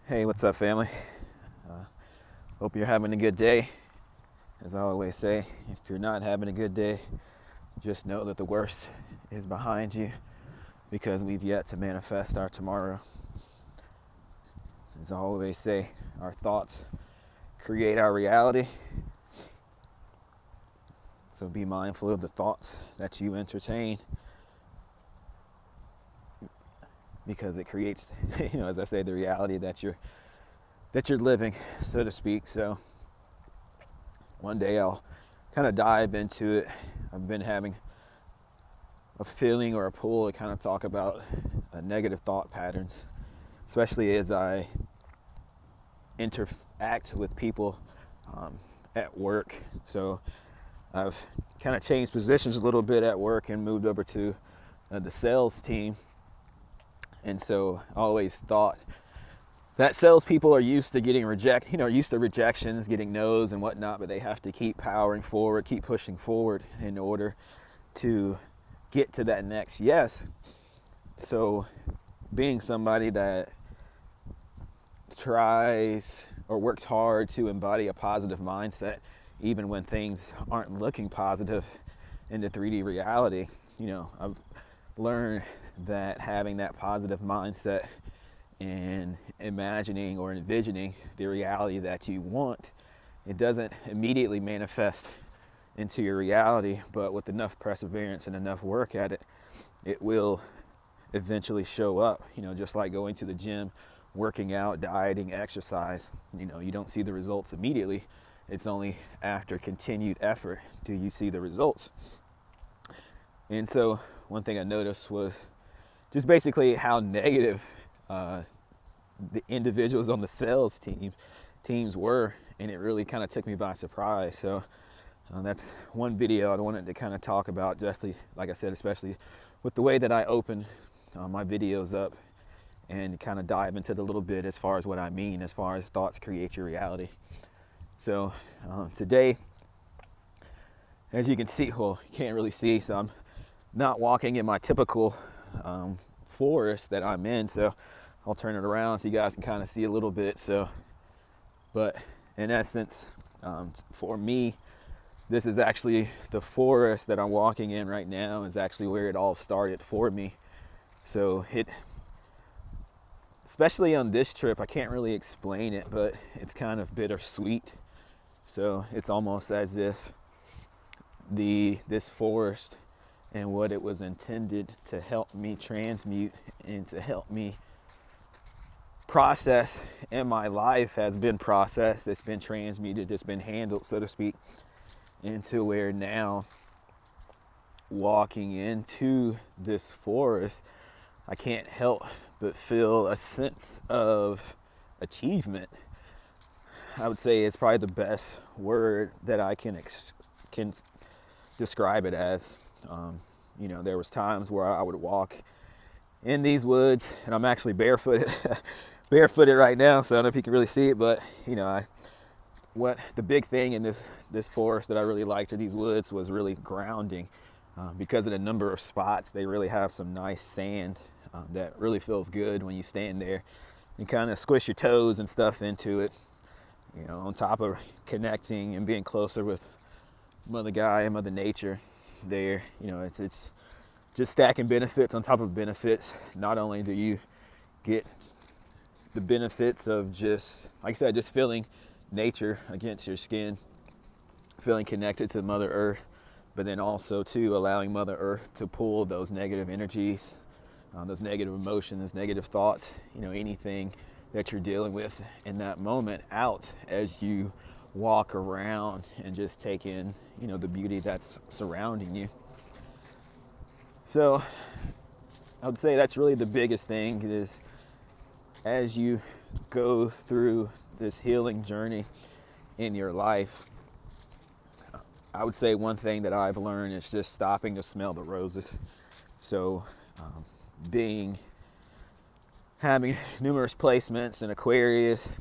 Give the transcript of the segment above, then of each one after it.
Hey, what's up, family? Hope you're having a good day. As I always say, if you're not having a good day, just know that the worst is behind you because we've yet to manifest our tomorrow. As I always say, our thoughts create our reality. So be mindful of the thoughts that you entertain because it creates, as I say, the reality that you're living, so to speak. So one day I'll kind of dive into it. I've been having a feeling or a pull to kind of talk about negative thought patterns, especially as I interact with people at work. So I've kind of changed positions a little bit at work and moved over to the sales team. And so I always thought that salespeople are used to getting used to rejections, getting no's and whatnot, but they have to keep powering forward, keep pushing forward in order to get to that next yes. So being somebody that tries or works hard to embody a positive mindset, even when things aren't looking positive in the 3D reality, I've learned that having that positive mindset and imagining or envisioning the reality that you want, it doesn't immediately manifest into your reality, but with enough perseverance and enough work at it, it will eventually show up. Just like going to the gym, working out, dieting, exercise, you don't see the results immediately. It's only after continued effort do you see the results. And so one thing I noticed was just basically how negative the individuals on the sales teams were, and it really kind of took me by surprise. So that's one video I wanted to kind of talk about, just like I said, especially with the way that I open my videos up and kind of dive into it a little bit as far as what I mean, as far as thoughts create your reality. So today, as you can see, well, you can't really see, so I'm not walking in my typical forest that I'm in, so I'll turn it around so you guys can kind of see a little bit. So, but in essence, for me, this is actually the forest that I'm walking in right now is actually where it all started for me. So especially on this trip, I can't really explain it, but it's kind of bittersweet. So it's almost as if this forest and what it was intended to help me transmute and to help me process in my life has been processed, it's been transmuted, it's been handled, so to speak, into where now walking into this forest, I can't help but feel a sense of achievement. I would say it's probably the best word that I can describe it as. There was times where I would walk in these woods, and I'm actually barefooted right now, so I don't know if you can really see it, but what the big thing in this forest that I really liked, or these woods, was really grounding. Because of the number of spots, they really have some nice sand that really feels good when you stand there. You kind of squish your toes and stuff into it, on top of connecting and being closer with Mother Gaia and Mother Nature there. It's just stacking benefits on top of benefits. Not only do you get the benefits of just, like I said, just feeling nature against your skin, feeling connected to Mother Earth, but then also too allowing Mother Earth to pull those negative energies, those negative emotions, negative thoughts, anything that you're dealing with in that moment out as you walk around and just take in, the beauty that's surrounding you. So I would say that's really the biggest thing, is as you go through this healing journey in your life, I would say one thing that I've learned is just stopping to smell the roses. So having numerous placements in Aquarius,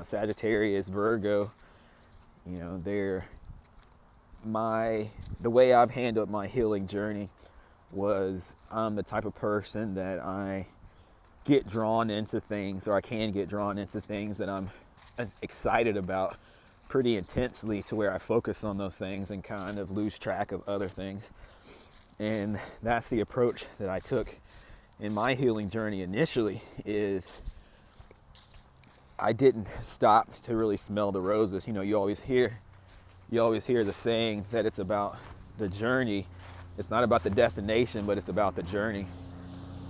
Sagittarius, Virgo, the way I've handled my healing journey was I'm the type of person that I get drawn into things, or I can get drawn into things that I'm excited about pretty intensely, to where I focus on those things and kind of lose track of other things. And that's the approach that I took in my healing journey initially. Is I didn't stop to really smell the roses. You always hear the saying that it's about the journey. It's not about the destination, but it's about the journey.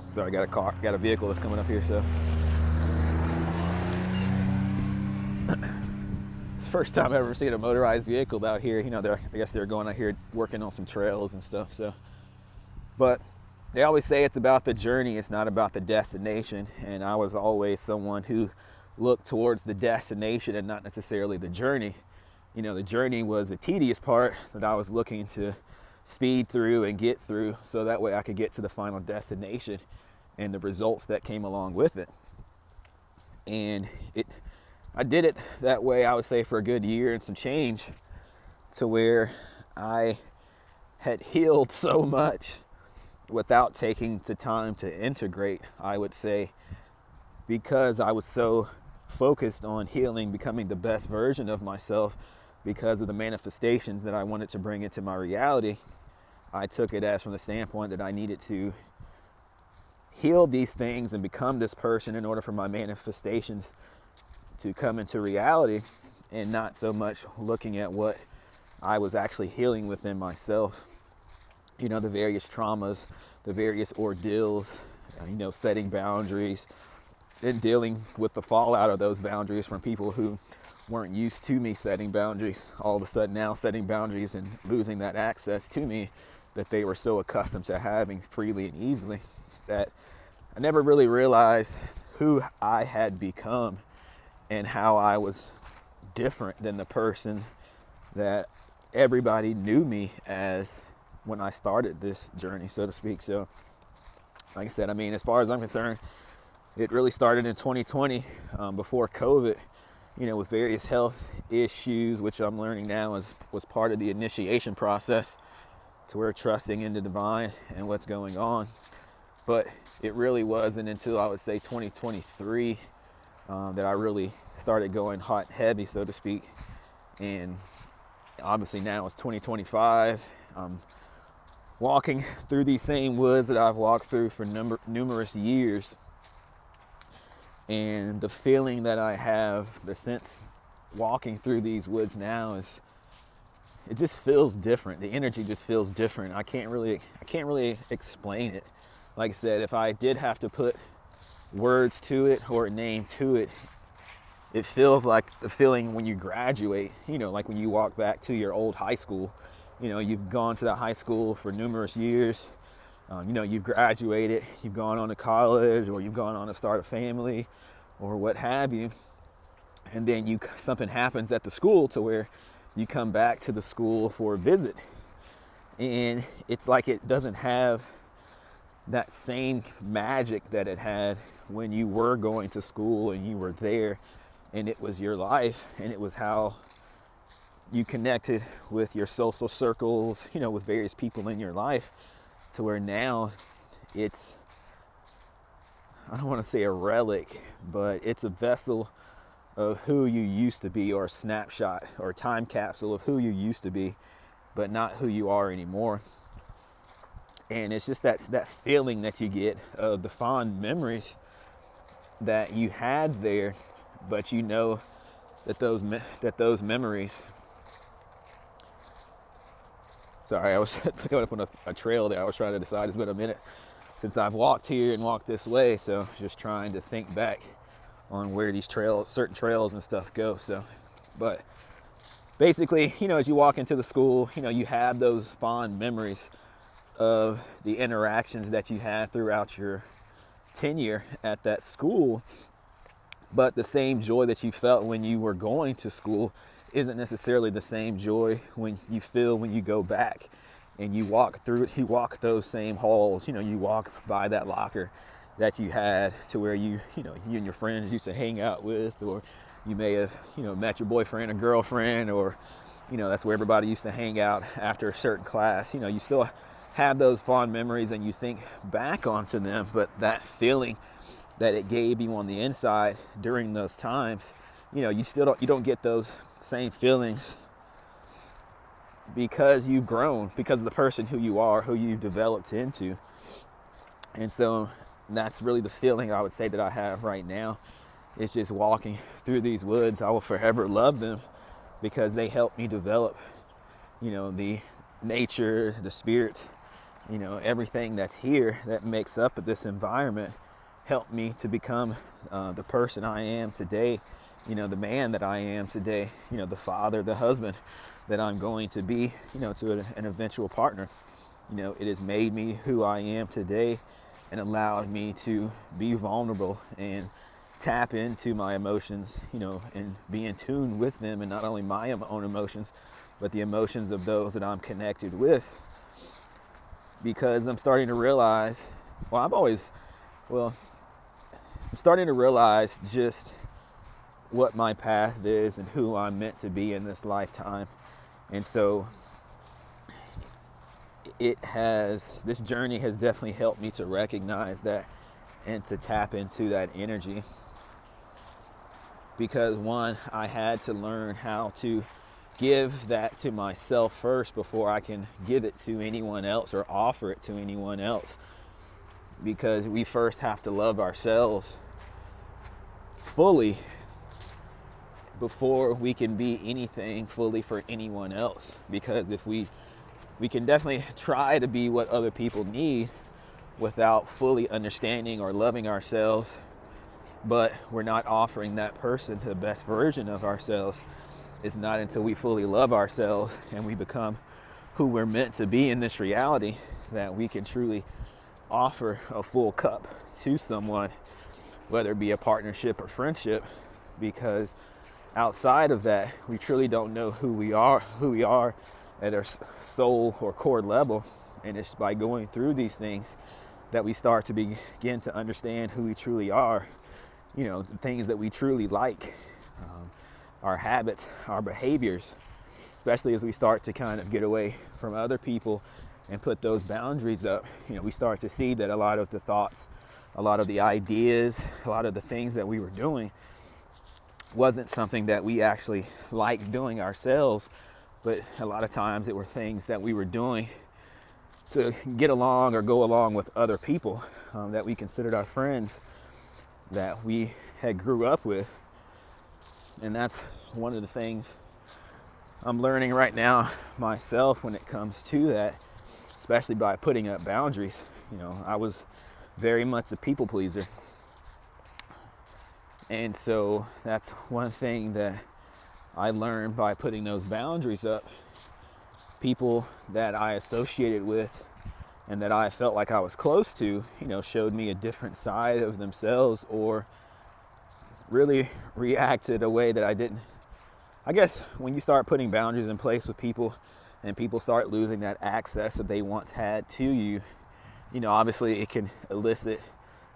Sorry, I got a vehicle that's coming up here, so it's the first time I've ever seen a motorized vehicle out here. I guess they're going out here working on some trails and stuff. So, but they always say it's about the journey. It's not about the destination. And I was always someone who looked towards the destination and not necessarily the journey. The journey was the tedious part that I was looking to speed through and get through, so that way I could get to the final destination and the results that came along with it. And I did it that way, I would say, for a good year and some change, to where I had healed so much without taking the time to integrate, I would say, because I was so focused on healing, becoming the best version of myself, because of the manifestations that I wanted to bring into my reality. I took it as from the standpoint that I needed to heal these things and become this person in order for my manifestations to come into reality, and not so much looking at what I was actually healing within myself. The various traumas, the various ordeals, setting boundaries, and dealing with the fallout of those boundaries from people who weren't used to me setting boundaries, all of a sudden now setting boundaries and losing that access to me that they were so accustomed to having freely and easily, that I never really realized who I had become and how I was different than the person that everybody knew me as when I started this journey, so to speak. So, like I said, as far as I'm concerned, it really started in 2020, before COVID, with various health issues, which I'm learning now was part of the initiation process, to where trusting in the divine and what's going on. But it really wasn't until, I would say, 2023 that I really started going hot and heavy, so to speak. And obviously now it's 2025. I'm walking through these same woods that I've walked through for numerous years. And the feeling that I have, the sense walking through these woods now, it just feels different. The energy just feels different. I can't really explain it. Like I said, if I did have to put words to it or a name to it, it feels like the feeling when you graduate, like when you walk back to your old high school. You've gone to that high school for numerous years. You've graduated, you've gone on to college, or you've gone on to start a family, or what have you. And then something happens at the school to where you come back to the school for a visit. And it's like it doesn't have that same magic that it had when you were going to school and you were there and it was your life and it was how you connected with your social circles, with various people in your life, to where now it's, I don't want to say a relic, but it's a vessel of who you used to be, or a snapshot or a time capsule of who you used to be, but not who you are anymore. And it's just that feeling that you get of the fond memories that you had there, but that those memories. Sorry, I was coming up on a trail there. I was trying to decide. It's been a minute since I've walked here and walked this way, so just trying to think back on where these certain trails and stuff go. So, but basically, as you walk into the school, you have those fond memories of the interactions that you had throughout your tenure at that school. But the same joy that you felt when you were going to school isn't necessarily the same joy when you feel when you go back and you walk those same halls. You walk by that locker that you had, to where you and your friends used to hang out with, or you may have met your boyfriend or girlfriend, or that's where everybody used to hang out after a certain class. You still have those fond memories and you think back onto them, but that feeling that it gave you on the inside during those times, you know, you don't get those same feelings because you've grown, because of the person who you are, who you've developed into. And so that's really the feeling I would say that I have right now. It's just walking through these woods. I will forever love them because they help me develop, you know, the nature, the spirits, you know, everything that's here that makes up this environment helped me to become the person I am today, you know, the man that I am today, you know, the father, the husband that I'm going to be, you know, to an eventual partner. You know, it has made me who I am today and allowed me to be vulnerable and tap into my emotions, you know, and be in tune with them, and not only my own emotions, but the emotions of those that I'm connected with. Because I'm starting to realize, I'm starting to realize just what my path is and who I'm meant to be in this lifetime. And so this journey has definitely helped me to recognize that and to tap into that energy. Because one, I had to learn how to give that to myself first before I can give it to anyone else or offer it to anyone else. Because we first have to love ourselves fully before we can be anything fully for anyone else. Because if we can definitely try to be what other people need without fully understanding or loving ourselves, but we're not offering that person the best version of ourselves. It's not until we fully love ourselves and we become who we're meant to be in this reality that we can truly offer a full cup to someone, whether it be a partnership or friendship. Because outside of that, we truly don't know who we are at our soul or core level. And it's by going through these things that we start to begin to understand who we truly are. You know, the things that we truly like, our habits, our behaviors, especially as we start to kind of get away from other people and put those boundaries up. You know, we start to see that a lot of the thoughts, a lot of the ideas, a lot of the things that we were doing wasn't something that we actually liked doing ourselves, but a lot of times it were things that we were doing to get along or go along with other people that we considered our friends, that we had grew up with. And that's one of the things I'm learning right now myself when it comes to that, especially by putting up boundaries. You know, I was very much a people pleaser. And so that's one thing that I learned by putting those boundaries up. People that I associated with and that I felt like I was close to, you know, showed me a different side of themselves, or really reacted a way that I didn't. I guess when you start putting boundaries in place with people and people start losing that access that they once had to you, you know, obviously it can elicit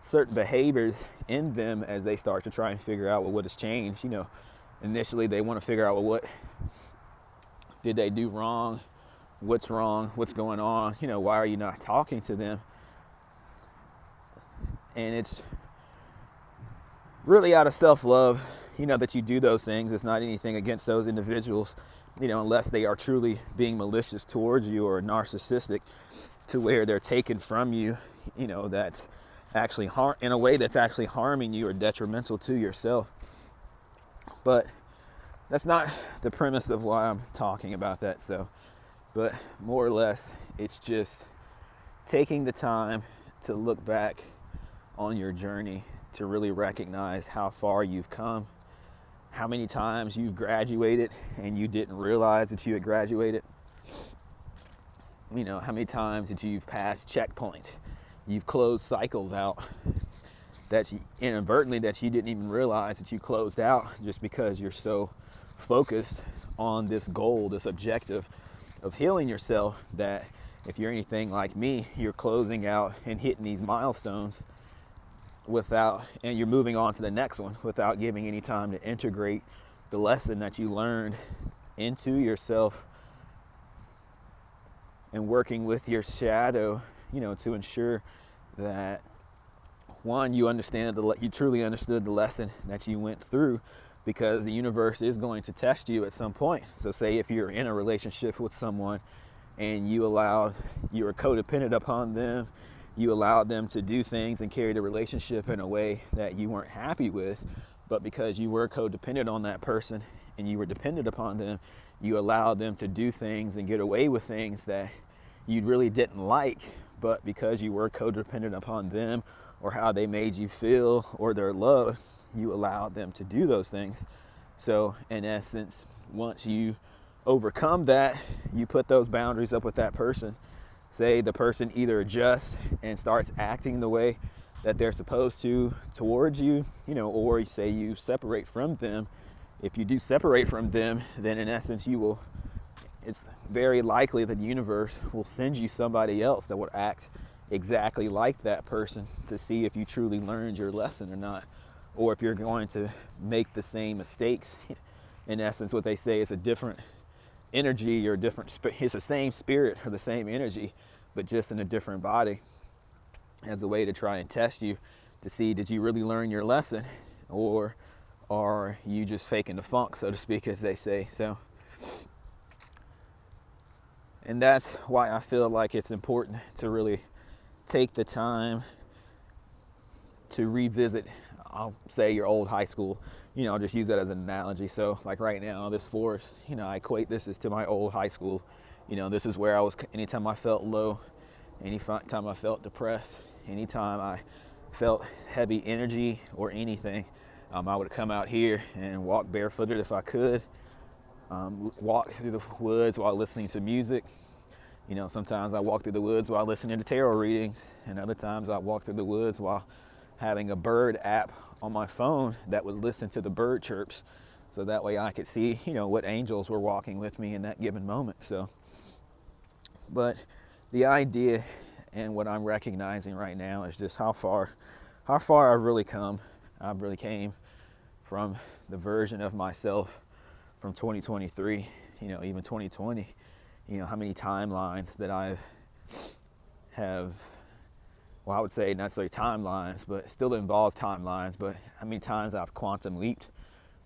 certain behaviors in them as they start to try and figure out what has changed. You know, initially they want to figure out, well, what did they do wrong? What's wrong? What's going on? You know, why are you not talking to them? And it's really out of self-love, you know, that you do those things. It's not anything against those individuals, you know, unless they are truly being malicious towards you or narcissistic to where they're taken from you, you know, that's actually in a way that's actually harming you or detrimental to yourself. But that's not the premise of why I'm talking about that. So, but more or less, it's just taking the time to look back on your journey to really recognize how far you've come, how many times you've graduated and you didn't realize that you had graduated. You know, how many times that you've passed checkpoints, you've closed cycles out that you inadvertently that you didn't even realize that you closed out, just because you're so focused on this goal, this objective of healing yourself, that if you're anything like me, you're closing out and hitting these milestones and you're moving on to the next one without giving any time to integrate the lesson that you learned into yourself and working with your shadow, you know, to ensure that one, you truly understood the lesson that you went through, because the universe is going to test you at some point. So say if you're in a relationship with someone and you were codependent upon them, you allowed them to do things and carry the relationship in a way that you weren't happy with, but because you were codependent on that person and you were dependent upon them, you allowed them to do things and get away with things that you really didn't like, but because you were codependent upon them or how they made you feel or their love, you allowed them to do those things. So in essence, once you overcome that, you put those boundaries up with that person. Say the person either adjusts and starts acting the way that they're supposed to towards you, or say you separate from them. If you do separate from them, then in essence it's very likely that the universe will send you somebody else that would act exactly like that person to see if you truly learned your lesson or not, or if you're going to make the same mistakes. In essence, what they say is a different energy or it's the same spirit or the same energy, but just in a different body, as a way to try and test you to see, did you really learn your lesson, or are you just faking the funk, so to speak, as they say. So, and that's why I feel like it's important to really take the time to revisit, I'll say, your old high school. I'll just use that as an analogy. So like right now, this forest, I equate this as to my old high school. This is where I was, anytime I felt low, anytime I felt depressed, anytime I felt heavy energy or anything, I would come out here and walk barefooted if I could, walk through the woods while listening to music. Sometimes I walk through the woods while listening to tarot readings, and other times I walk through the woods while having a bird app on my phone that would listen to the bird chirps, so that way I could see, what angels were walking with me in that given moment. So, but the idea and what I'm recognizing right now is just how far I've really come. I've really came from the version of myself from 2023, even 2020, how many timelines that I would say not necessarily timelines, but still involves timelines, but how many times I've quantum leaped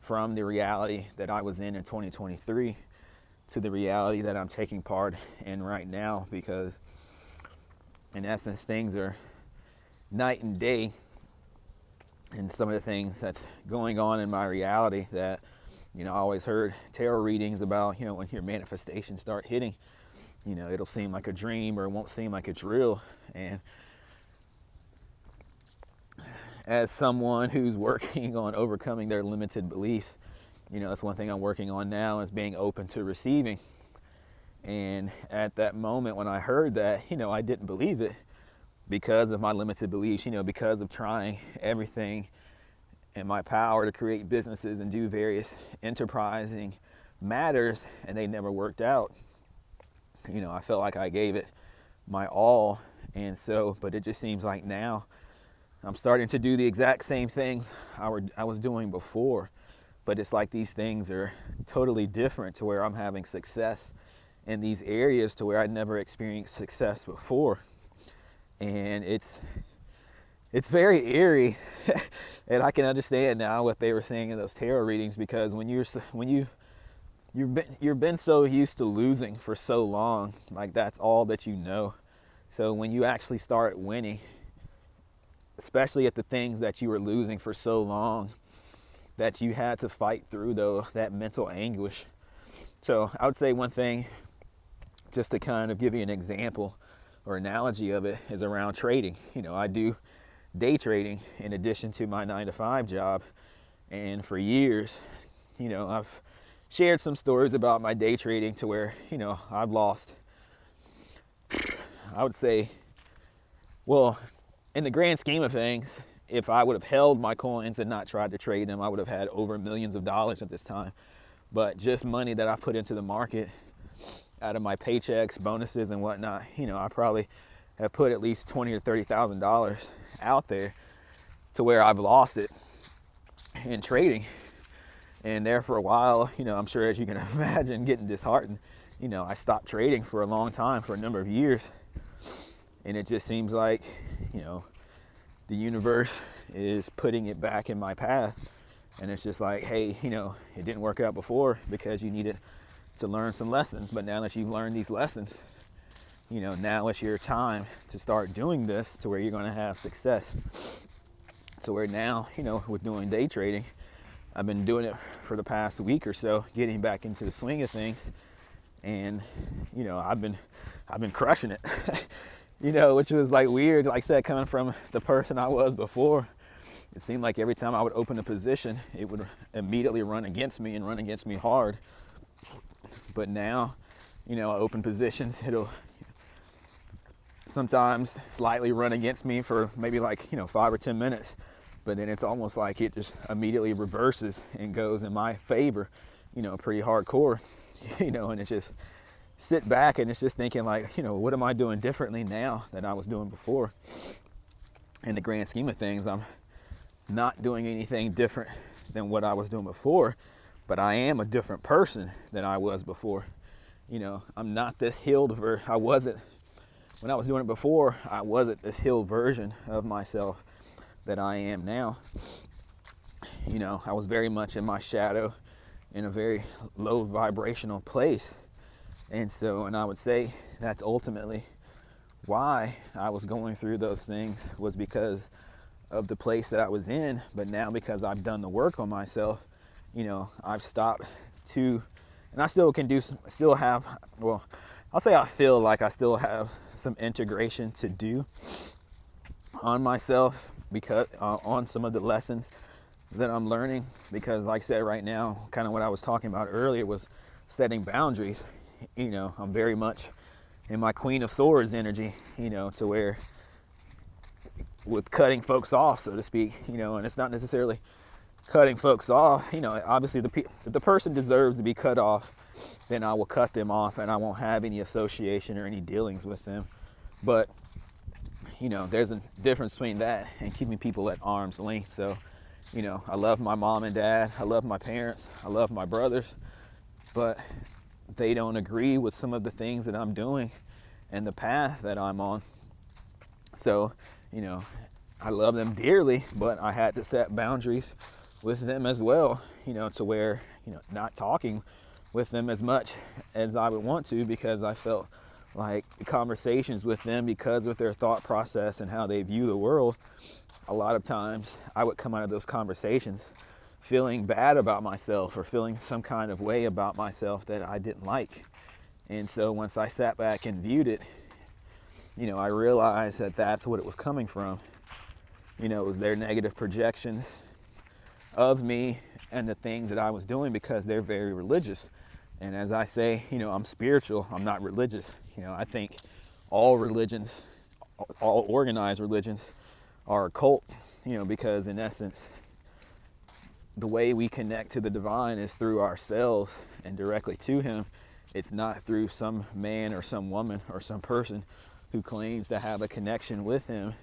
from the reality that I was in 2023 to the reality that I'm taking part in right now, because in essence, things are night and day. And some of the things that's going on in my reality that, I always heard tarot readings about, when your manifestations start hitting, it'll seem like a dream or it won't seem like it's real. And as someone who's working on overcoming their limited beliefs, that's one thing I'm working on now, is being open to receiving. And at that moment when I heard that, I didn't believe it because of my limited beliefs, because of trying everything in my power to create businesses and do various enterprising matters, and they never worked out. I felt like I gave it my all, and so, but it just seems like now I'm starting to do the exact same things I was doing before, but it's like these things are totally different, to where I'm having success in these areas to where I never experienced success before. And it's very eerie, and I can understand now what they were saying in those tarot readings, because when you've been so used to losing for so long, like that's all that you know. So when you actually start winning, especially at the things that you were losing for so long, that you had to fight through that mental anguish. So I would say one thing, just to kind of give you an example or analogy of it, is around trading. I do day trading in addition to my 9-to-5 job, and for years, I've shared some stories about my day trading to where, I've lost, I would say, well, in the grand scheme of things, if I would have held my coins and not tried to trade them, I would have had over millions of dollars at this time. But just money that I put into the market out of my paychecks, bonuses, and whatnot, I probably have put at least $20,000 to $30,000 out there, to where I've lost it in trading. And there for a while, I'm sure, as you can imagine, getting disheartened, I stopped trading for a long time, for a number of years. And it just seems like, the universe is putting it back in my path. And it's just like, hey, you know, it didn't work out before because you needed to learn some lessons. But now that you've learned these lessons, you know, now it's your time to start doing this to where you're going to have success. So where now, you know, with doing day trading, I've been doing it for the past week or so, getting back into the swing of things. And, you know, I've been crushing it, you know, which was like weird. Like I said, coming from the person I was before, it seemed like every time I would open a position, it would immediately run against me and run against me hard. But now, you know, I open positions, it'll sometimes slightly run against me for maybe like, you know, 5 or 10 minutes. But then it's almost like it just immediately reverses and goes in my favor, you know, pretty hardcore, you know, and it's just sit back and it's just thinking like, you know, what am I doing differently now than I was doing before? In the grand scheme of things, I'm not doing anything different than what I was doing before, but I am a different person than I was before. You know, I'm not this healed I wasn't, when I was doing it before, I wasn't this healed version of myself that I am now. You know, I was very much in my shadow, in a very low vibrational place. And so, and I would say that's ultimately why I was going through those things, was because of the place that I was in. But now, because I've done the work on myself, you know, I've stopped to, and I still can still have, well, I'll say I feel like I still have some integration to do on myself, because on some of the lessons that I'm learning. Because like I said, right now, kind of what I was talking about earlier was setting boundaries. You know, I'm very much in my Queen of Swords energy, you know, to where with cutting folks off, so to speak, you know, and it's not necessarily cutting folks off, you know, obviously if the person deserves to be cut off, then I will cut them off and I won't have any association or any dealings with them. But, you know, there's a difference between that and keeping people at arm's length. So, you know, I love my mom and dad, I love my parents, I love my brothers, but they don't agree with some of the things that I'm doing and the path that I'm on. So, you know, I love them dearly, but I had to set boundaries with them as well, you know, to where, you know, not talking with them as much as I would want to, because I felt like the conversations with them, because of their thought process and how they view the world, a lot of times I would come out of those conversations feeling bad about myself or feeling some kind of way about myself that I didn't like. And so once I sat back and viewed it, you know, I realized that that's what it was coming from. You know, it was their negative projections of me and the things that I was doing, because they're very religious. And as I say, you know, I'm spiritual, I'm not religious. You know, I think all religions, all organized religions are a cult, you know, because in essence, the way we connect to the divine is through ourselves and directly to him. It's not through some man or some woman or some person who claims to have a connection with him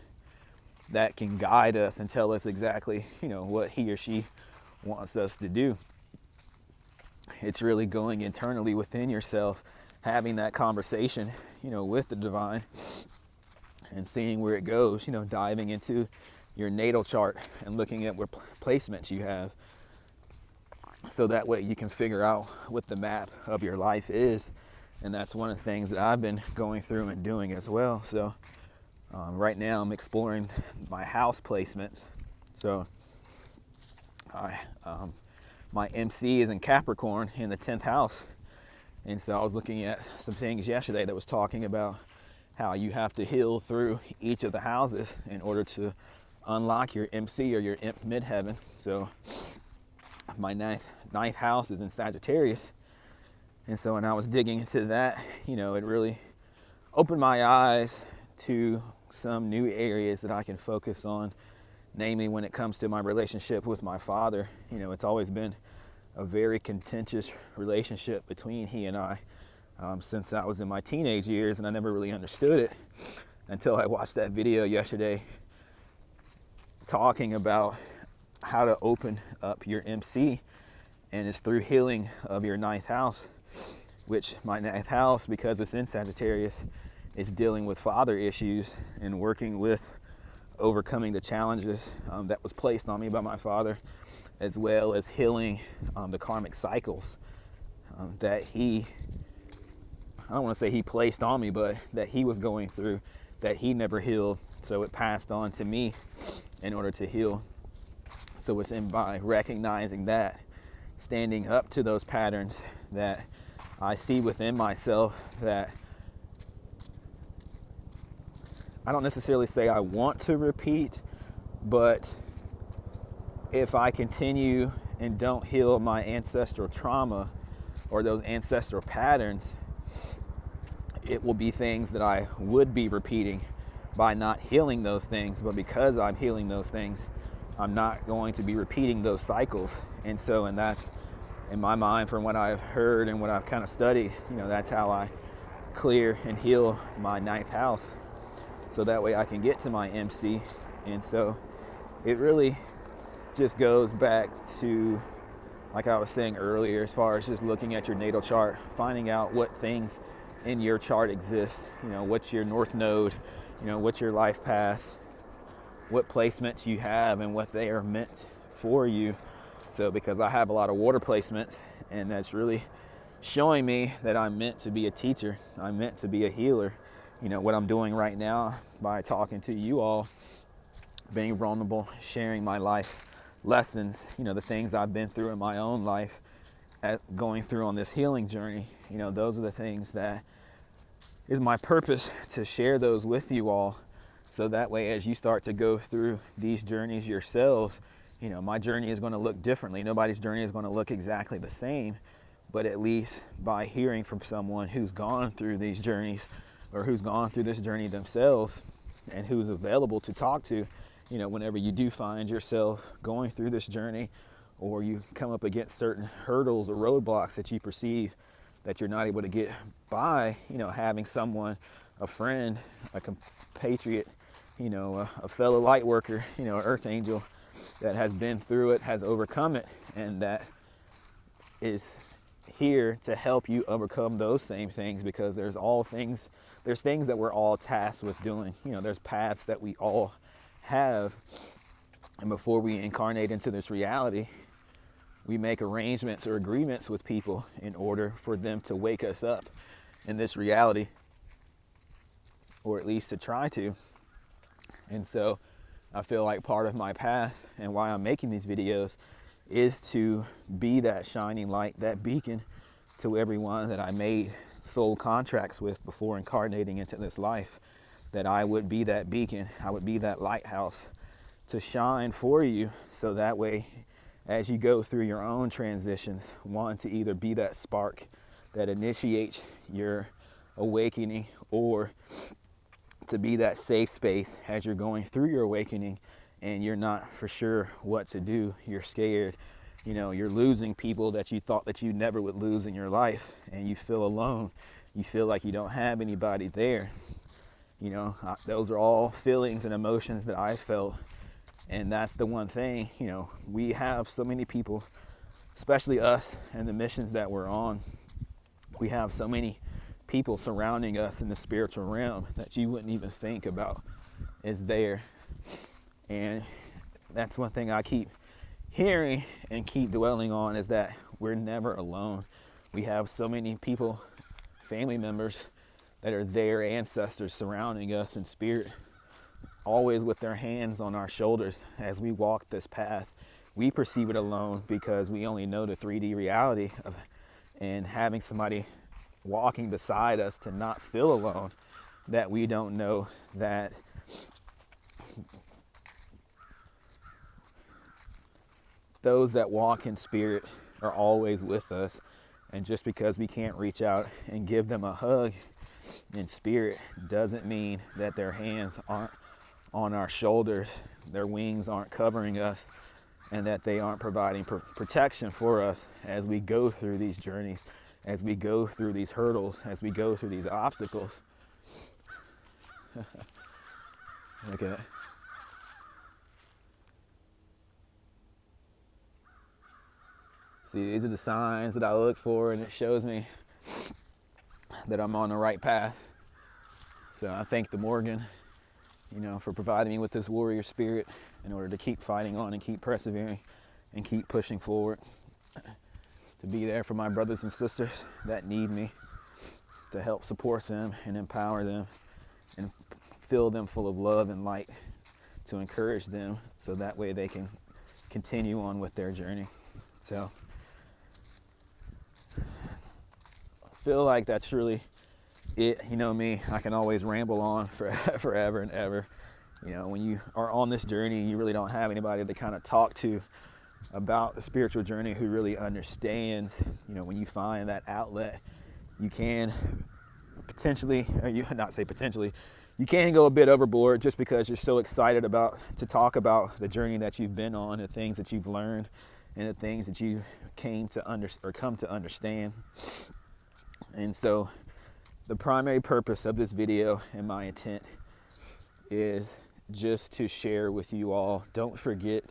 that can guide us and tell us exactly, you know, what he or she wants us to do. It's really going internally within yourself, having that conversation, you know, with the divine and seeing where it goes, you know, diving into your natal chart and looking at what placements you have, so that way you can figure out what the map of your life is. And that's one of the things that I've been going through and doing as well. So right now I'm exploring my house placements. So my MC is in Capricorn in the 10th house. And so I was looking at some things yesterday that was talking about how you have to heal through each of the houses in order to unlock your MC or your imp midheaven. So my ninth house is in Sagittarius. And so when I was digging into that, you know, it really opened my eyes to some new areas that I can focus on, namely when it comes to my relationship with my father. You know, it's always been a very contentious relationship between he and I since I was in my teenage years, and I never really understood it until I watched that video yesterday talking about how to open up your MC, and it's through healing of your 9th house, which my 9th house, because it's in Sagittarius, is dealing with father issues and working with overcoming the challenges that was placed on me by my father, as well as healing the karmic cycles that he, I don't want to say he placed on me, but that he was going through, that he never healed. So it passed on to me in order to heal. So it's by recognizing that, standing up to those patterns that I see within myself, that I don't necessarily say I want to repeat, but if I continue and don't heal my ancestral trauma or those ancestral patterns, it will be things that I would be repeating by not healing those things. But because I'm healing those things, I'm not going to be repeating those cycles. And that's in my mind, from what I've heard and what I've kind of studied, that's how I clear and heal my ninth house. So that way I can get to my MC. And so it really just goes back to, like I was saying earlier, as far as just looking at your natal chart, finding out what things in your chart exist. What's your north node, what's your life path, what placements you have and what they are meant for you. So because I have a lot of water placements, and that's really showing me that I'm meant to be a teacher. I'm meant to be a healer. What I'm doing right now by talking to you all, being vulnerable, sharing my life lessons, the things I've been through in my own life, going through on this healing journey, those are the things that is my purpose, to share those with you all. So that way, as you start to go through these journeys yourselves, my journey is going to look differently. Nobody's journey is going to look exactly the same, but at least by hearing from someone who's gone through these journeys, or who's gone through this journey themselves, and who's available to talk to, whenever you do find yourself going through this journey, or you come up against certain hurdles or roadblocks that you perceive that you're not able to get by, having someone, a friend, a compatriot, a fellow light worker, an earth angel that has been through it, has overcome it, and that is here to help you overcome those same things. Because there's things that we're all tasked with doing. There's paths that we all have, and before we incarnate into this reality, we make arrangements or agreements with people in order for them to wake us up in this reality, or at least to try to. And so I feel like part of my path and why I'm making these videos is to be that shining light, that beacon to everyone that I made soul contracts with before incarnating into this life, that I would be that beacon, I would be that lighthouse to shine for you. So that way, as you go through your own transitions, one, to either be that spark that initiates your awakening, or to be that safe space as you're going through your awakening and you're not for sure what to do, you're scared, you're losing people that you thought that you never would lose in your life, and you feel alone, you feel like you don't have anybody there. Those are all feelings and emotions that I felt. And that's the one thing, we have so many people, especially us and the missions that we're on, we have so many people surrounding us in the spiritual realm that you wouldn't even think about is there. And that's one thing I keep hearing and keep dwelling on, is that we're never alone. We have so many people, family members, that are their ancestors surrounding us in spirit, always with their hands on our shoulders as we walk this path. We perceive it alone because we only know the 3D reality of, and having somebody walking beside us to not feel alone, that we don't know that those that walk in spirit are always with us. And just because we can't reach out and give them a hug in spirit doesn't mean that their hands aren't on our shoulders, their wings aren't covering us, and that they aren't providing protection for us as we go through these journeys, as we go through these hurdles, as we go through these obstacles. Look at that. See, these are the signs that I look for, and it shows me that I'm on the right path. So I thank the Morgan, you know, for providing me with this warrior spirit in order to keep fighting on and keep persevering and keep pushing forward, to be there for my brothers and sisters that need me, to help support them and empower them and fill them full of love and light, to encourage them so that way they can continue on with their journey. So I feel like that's really it. You know me, I can always ramble on forever and ever. You know, when you are on this journey, you really don't have anybody to kind of talk to about the spiritual journey who really understands. You know, when you find that outlet, you can potentially, or you not say potentially, you can go a bit overboard just because you're so excited to talk about the journey that you've been on, the things that you've learned, and the things that you come to understand. And so the primary purpose of this video and my intent is just to share with you all. Don't forget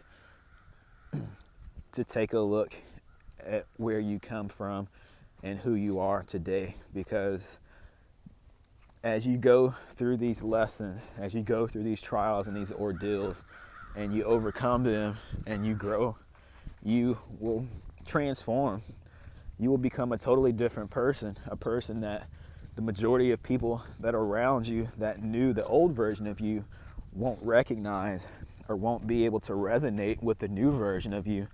to take a look at where you come from and who you are today, because as you go through these lessons, as you go through these trials and these ordeals, and you overcome them and you grow, you will transform. You will become a totally different person, a person that the majority of people that are around you that knew the old version of you won't recognize or won't be able to resonate with the new version of you,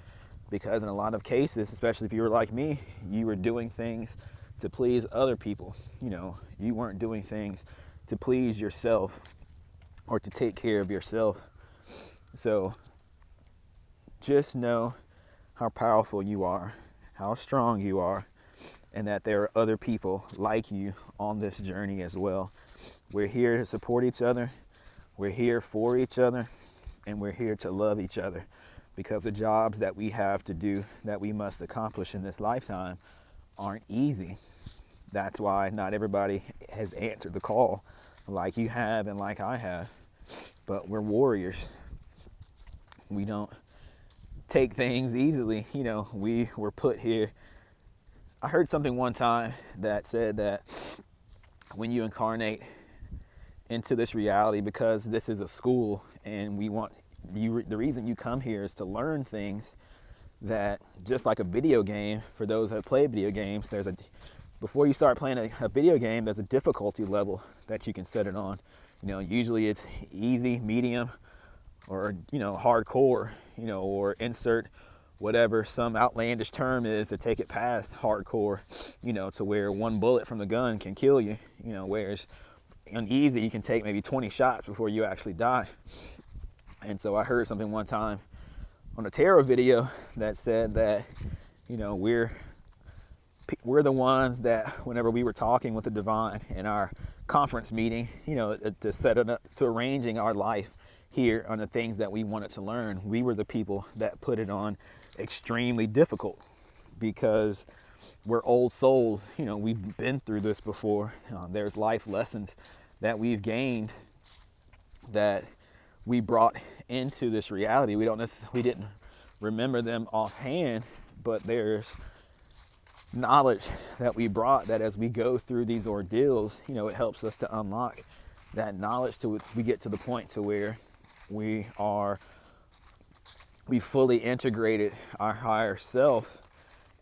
because in a lot of cases, especially if you were like me, you were doing things to please other people. You know, you weren't doing things to please yourself or to take care of yourself. So just know how powerful you are, how strong you are, and that there are other people like you on this journey as well. We're here to support each other. We're here for each other, and we're here to love each other, because the jobs that we have to do, that we must accomplish in this lifetime, aren't easy. That's why not everybody has answered the call like you have and like I have. But we're warriors. We don't take things easily. You know, we were put here. I heard something one time that said that when you incarnate into this reality, because this is a school and we want you, the reason you come here is to learn things that, just like a video game, for those that play video games, before you start playing a video game, there's a difficulty level that you can set it on. You know, usually it's easy, medium, or, you know, hardcore, you know, or insert whatever some outlandish term is to take it past hardcore, you know, to where one bullet from the gun can kill you, you know, whereas on easy you can take maybe 20 shots before you actually die. And so I heard something one time on a tarot video that said that, you know, we're the ones that whenever we were talking with the divine in our conference meeting, you know, to set it up, to arranging our life here on the things that we wanted to learn, we were the people that put it on extremely difficult, because we're old souls. You know, we've been through this before. There's life lessons that we've gained that we brought into this reality. We didn't remember them offhand, but there's knowledge that we brought that as we go through these ordeals, you know, it helps us to unlock that knowledge till we get to the point to where we fully integrated our higher self,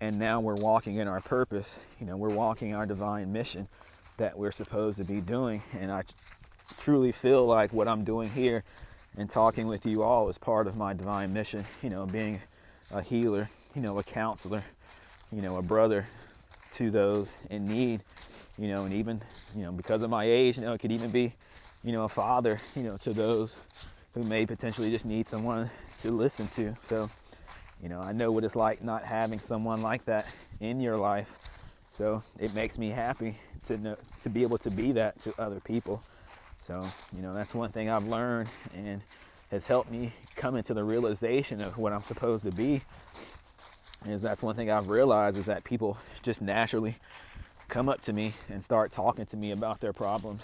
and now we're walking in our purpose. You know, we're walking our divine mission that we're supposed to be doing. And I truly feel like what I'm doing here and talking with you all is part of my divine mission. You know, being a healer, you know, a counselor, you know, a brother to those in need, you know, and even, you know, because of my age, you know, it could even be, you know, a father, you know, to those who may potentially just need someone to listen to. So, you know, I know what it's like not having someone like that in your life. So it makes me happy to be able to be that to other people. So, you know, that's one thing I've learned and has helped me come into the realization of what I'm supposed to be. Is that's one thing I've realized, is that people just naturally come up to me and start talking to me about their problems,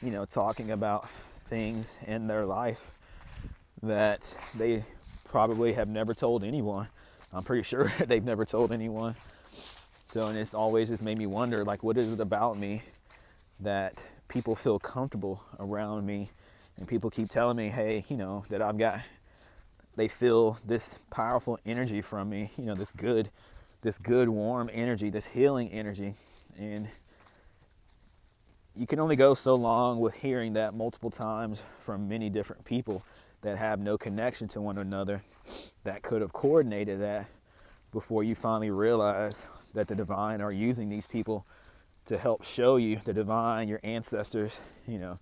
you know, talking about things in their life that they probably have never told anyone. I'm pretty sure they've never told anyone. So, and it's always just made me wonder, like, what is it about me that people feel comfortable around me And people keep telling me, hey, that they feel this powerful energy from me, this good warm energy, this healing energy. And you can only go so long with hearing that multiple times from many different people that have no connection to one another that could have coordinated that before you finally realize that the divine are using these people to help show you the divine, your ancestors, the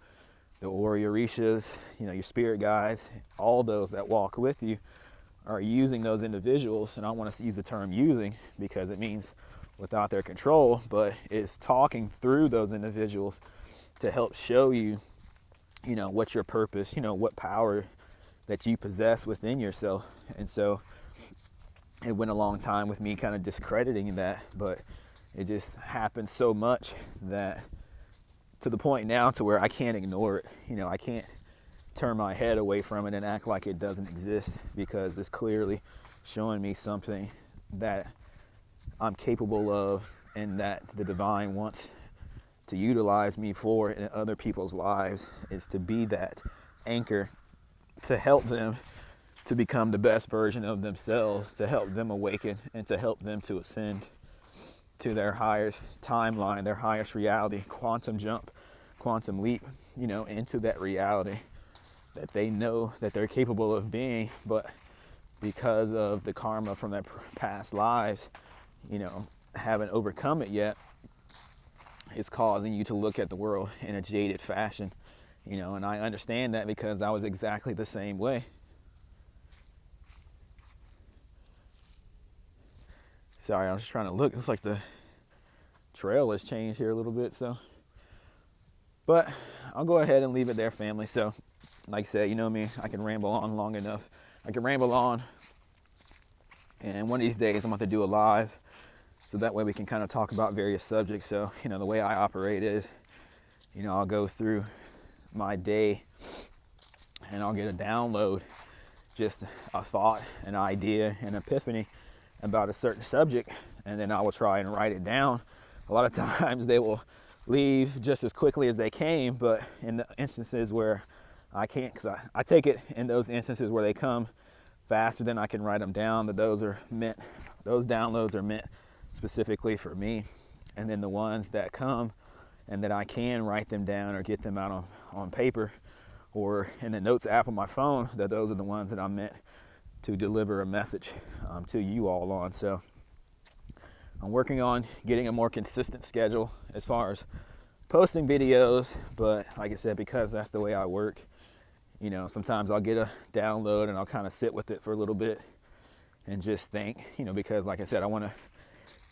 Orishas, your spirit guides, all those that walk with you are using those individuals. And I want to use the term using because it means without their control, but it's talking through those individuals to help show you, what's your purpose, what power that you possess within yourself. And so it went a long time with me kind of discrediting that, but it just happened so much that to the point now to where I can't ignore it. I can't turn my head away from it and act like it doesn't exist, because it's clearly showing me something that I'm capable of and that the divine wants to utilize me for in other people's lives, is to be that anchor to help them to become the best version of themselves, to help them awaken and to help them to ascend to their highest timeline, their highest reality, quantum jump, quantum leap, into that reality that they know that they're capable of being, but because of the karma from their past lives, haven't overcome it yet. It's causing you to look at the world in a jaded fashion, and I understand that because I was exactly the same way. Sorry, I was just trying to look. It looks like the trail has changed here a little bit, but I'll go ahead and leave it there, family. So, like I said, me, I can ramble on long enough. I can ramble on, and one of these days I'm going to do a live, so that way we can kind of talk about various subjects. So, the way I operate is, I'll go through my day and I'll get a download, just a thought, an idea, an epiphany about a certain subject, and then I will try and write it down. A lot of times they will leave just as quickly as they came, but in the instances where I can't, because I take it in those instances where they come faster than I can write them down, that those downloads are meant specifically for me. And then the ones that come and that I can write them down or get them out on paper or in the notes app on my phone, that those are the ones that I'm meant to deliver a message to you all on. So I'm working on getting a more consistent schedule as far as posting videos, but like I said, because that's the way I work, sometimes I'll get a download and I'll kind of sit with it for a little bit and just think, because like I said, I want to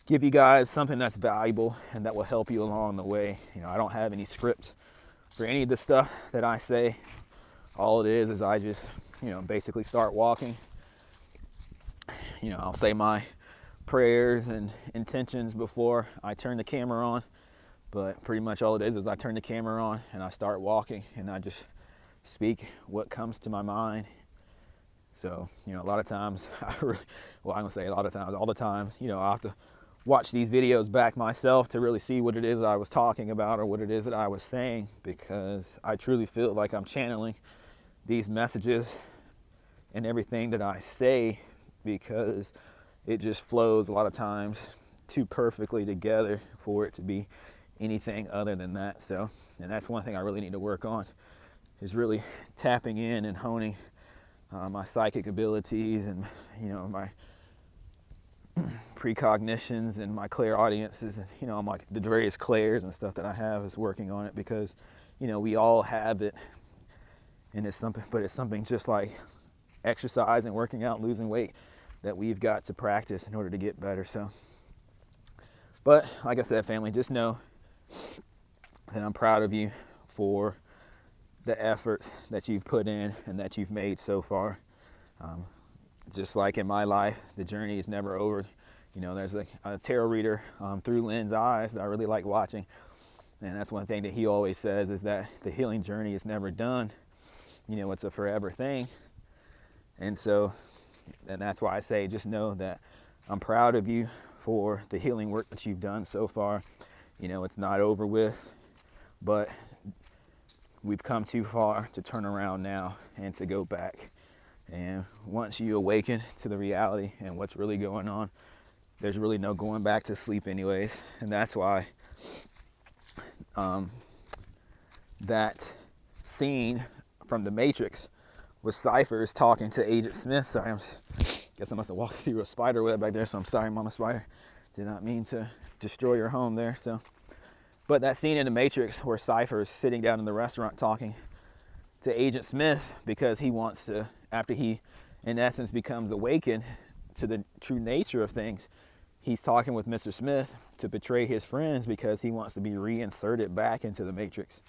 give you guys something that's valuable and that will help you along the way. I don't have any script for any of the stuff that I say. All it is I just, basically start walking. I'll say my prayers and intentions before I turn the camera on, but pretty much all it is I turn the camera on and I start walking and I just speak what comes to my mind. So, a lot of times, I'm gonna say a lot of times, all the time, I have to watch these videos back myself to really see what it is I was talking about or what it is that I was saying, because I truly feel like I'm channeling these messages and everything that I say, because it just flows a lot of times too perfectly together for it to be anything other than that. So, and that's one thing I really need to work on, is really tapping in and honing my psychic abilities and, my precognitions and my clairaudiences, and, I'm like the various clairs and stuff that I have is working on it, because, we all have it, and it's something just like exercise and working out, losing weight, that we've got to practice in order to get better. So, but like I said, family, just know that I'm proud of you for the effort that you've put in and that you've made so far. Just like in my life, the journey is never over. There's a tarot reader through Lynn's eyes that I really like watching, and that's one thing that he always says, is that the healing journey is never done. It's a forever thing. And that's why I say, just know that I'm proud of you for the healing work that you've done so far. It's not over with, but we've come too far to turn around now and to go back. And once you awaken to the reality and what's really going on, there's really no going back to sleep anyways. And that's why that scene from The Matrix with Cypher's talking to Agent Smith. Sorry, guess I must have walked through a spider web back there, so I'm sorry, Mama Spider. Did not mean to destroy your home there. But that scene in The Matrix where Cypher is sitting down in the restaurant talking to Agent Smith because he wants to, after he, in essence, becomes awakened to the true nature of things, he's talking with Mr. Smith to betray his friends because he wants to be reinserted back into the Matrix.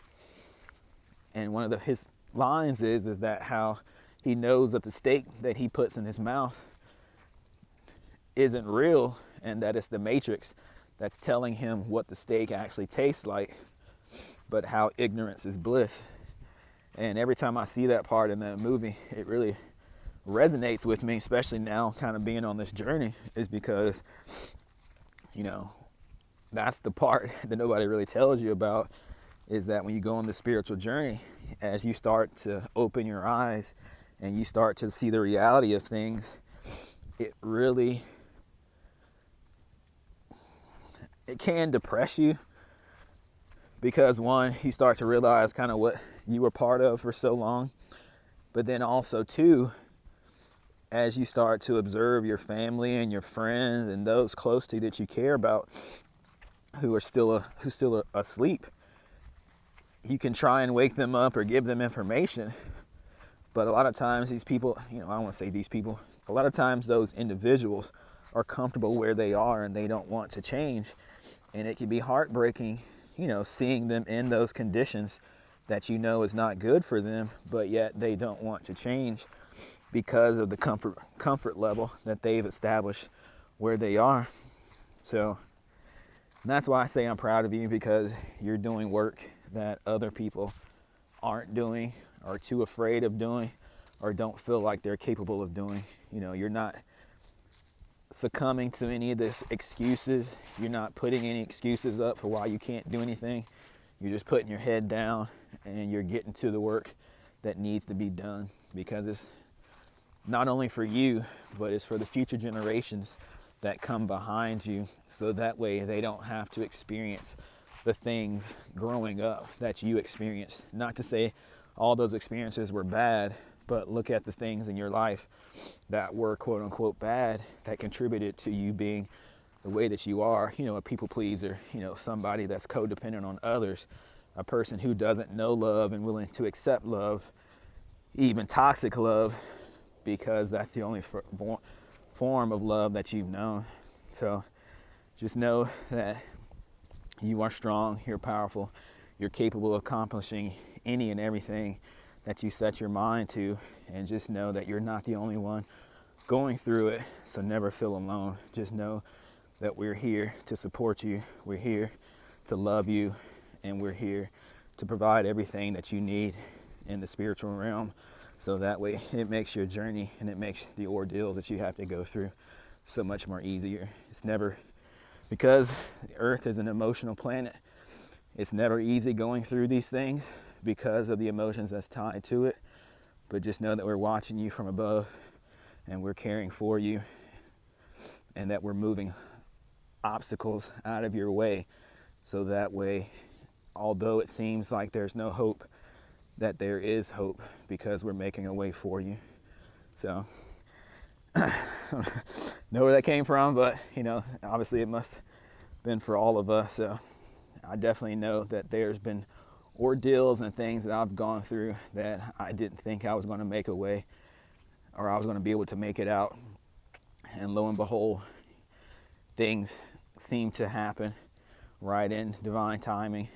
And one of his lines is that how he knows that the steak that he puts in his mouth isn't real, and that it's the Matrix that's telling him what the steak actually tastes like, but how ignorance is bliss. And every time I see that part in that movie, it really resonates with me, especially now kind of being on this journey, is because, you know, that's the part that nobody really tells you about, is that when you go on the spiritual journey, as you start to open your eyes and you start to see the reality of things, it can depress you, because one, you start to realize kind of what you were part of for so long, but then also two, as you start to observe your family and your friends and those close to you that you care about who are still asleep, you can try and wake them up or give them information, but a lot of times these people, I don't want to say these people, a lot of times those individuals are comfortable where they are and they don't want to change. And it can be heartbreaking, seeing them in those conditions that is not good for them, but yet they don't want to change because of the comfort level that they've established where they are. So that's why I say I'm proud of you, because you're doing work that other people aren't doing, are too afraid of doing, or don't feel like they're capable of doing. You're not succumbing to any of this excuses. You're not putting any excuses up for why you can't do anything. You're just putting your head down and you're getting to the work that needs to be done, because it's not only for you, but it's for the future generations that come behind you, so that way they don't have to experience the things growing up that you experienced. Not to say all those experiences were bad, but look at the things in your life that were quote unquote bad that contributed to you being the way that you are, a people pleaser, somebody that's codependent on others, a person who doesn't know love and willing to accept love, even toxic love, because that's the only form of love that you've known. So just know that you are strong, you're powerful, you're capable of accomplishing any and everything that you set your mind to, and just know that you're not the only one going through it. So never feel alone. Just know that we're here to support you, we're here to love you, and we're here to provide everything that you need in the spiritual realm, so that way it makes your journey and it makes the ordeals that you have to go through so much more easier. It's never, because the earth is an emotional planet, it's never easy going through these things because of the emotions that's tied to it. But just know that we're watching you from above and we're caring for you, and that we're moving obstacles out of your way, so that way, although it seems like there's no hope, that there is hope, because we're making a way for you. So know where that came from, but obviously it must have been for all of us. So I definitely know that there's been ordeals and things that I've gone through that I didn't think I was going to make a way, or I was going to be able to make it out. And lo and behold, things seem to happen right in divine timing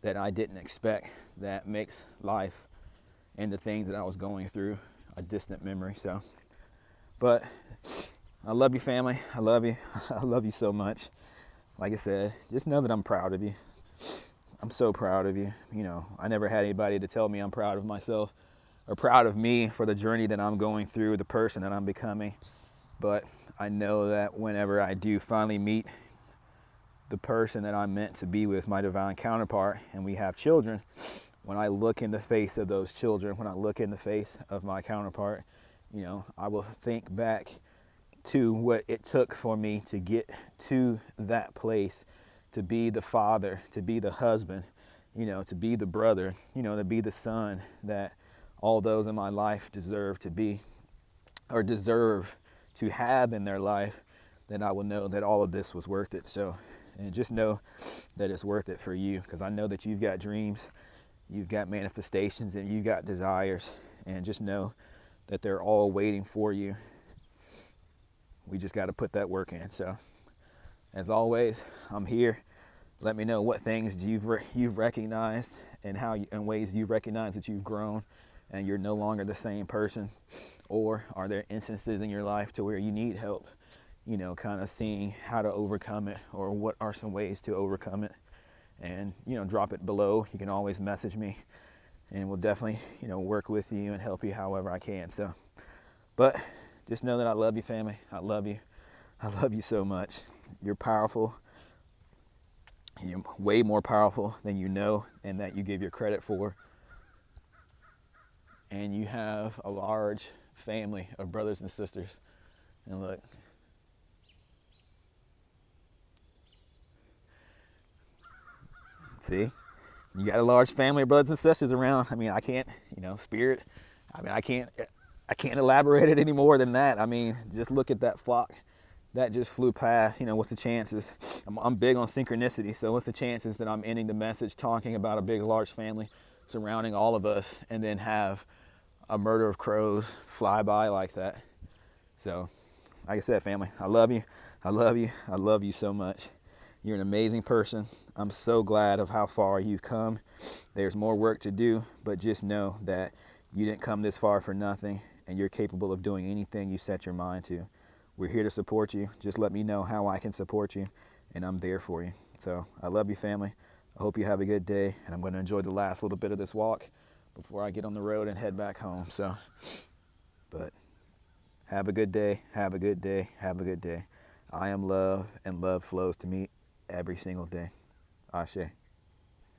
that I didn't expect, that makes life and the things that I was going through a distant memory. So, but I love you, family. I love you. I love you so much. Like I said, just know that I'm proud of you. I'm so proud of you. I never had anybody to tell me I'm proud of myself or proud of me for the journey that I'm going through, the person that I'm becoming. But I know that whenever I do finally meet the person that I'm meant to be with, my divine counterpart, and we have children, when I look in the face of those children, when I look in the face of my counterpart, I will think back to what it took for me to get to that place, to be the father, to be the husband, to be the brother, to be the son that all those in my life deserve to be, or deserve to have in their life. Then I will know that all of this was worth it. So, and just know that it's worth it for you, because I know that you've got dreams, you've got manifestations, and you've got desires, and just know that they're all waiting for you. We just got to put that work in. So, as always, I'm here. Let me know what things you've recognized, and and ways you've recognized that you've grown and you're no longer the same person. Or are there instances in your life to where you need help, kind of seeing how to overcome it, or what are some ways to overcome it. And, drop it below. You can always message me, and we'll definitely, work with you and help you however I can. So, but just know that I love you, family. I love you. I love you so much. You're powerful. You're way more powerful than you know and that you give your credit for. And you have a large family of brothers and sisters. And look, see, you got a large family of brothers and sisters around. I mean, I can't, spirit. I mean, I can't elaborate it any more than that. I mean, just look at that flock that just flew past. What's the chances? I'm big on synchronicity. So what's the chances that I'm ending the message talking about a big, large family surrounding all of us, and then have a murder of crows fly by like that? So, like I said, family, I love you. I love you. I love you so much. You're an amazing person. I'm so glad of how far you've come. There's more work to do, but just know that you didn't come this far for nothing, and you're capable of doing anything you set your mind to. We're here to support you. Just let me know how I can support you, and I'm there for you. So I love you, family. I hope you have a good day, and I'm going to enjoy the last little bit of this walk before I get on the road and head back home. So, but have a good day. Have a good day. Have a good day. I am love, and love flows to me every single day. Ashe.